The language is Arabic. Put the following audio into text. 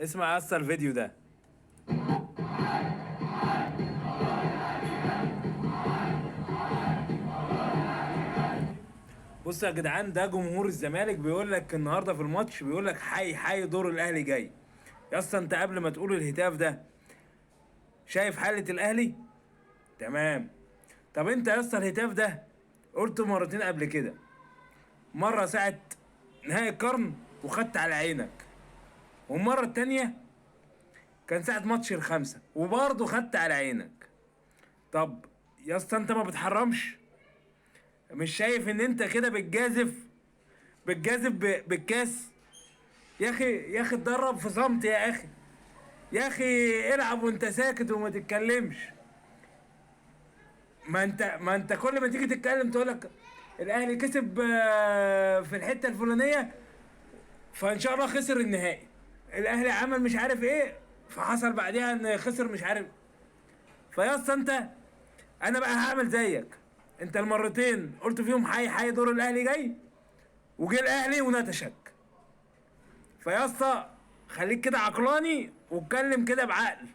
اسمع يا اسطى الفيديو ده. بص يا جدعان، ده جمهور الزمالك بيقول لك النهارده في الماتش، بيقول لك حي حي دور الاهلي جاي. يا اسطى انت قبل ما تقول الهتاف ده شايف حالة الاهلي؟ تمام. طب انت يا اسطى الهتاف ده قلته مرتين قبل كده. مرة ساعة نهائي القرن وخدت على عينك، والمرة التانية كان ساعة ماتش الخمسة وبرضه خدت على عينك. طب يا اسطى انت ما بتحرمش؟ مش شايف ان انت كده بتجازف بالكاس؟ يا اخي يا اخي اتدرب في صمت يا اخي. يا اخي العب وانت ساكت وما تتكلمش. ما انت كل ما تيجي تتكلم تقول لك الاهلي كسب في الحته الفلانيه، فان شاء الله خسر النهائي. الاهلي عمل مش عارف ايه، فحصل بعدها ان خسر مش عارف. فيا اسطى انت، انا بقى هعمل زيك. انت المرتين قلت فيهم حي حي دور الاهلي جاي، وجه الاهلي ونتشك. فيا اسطى خليك كده عقلاني واتكلم كده بعقل.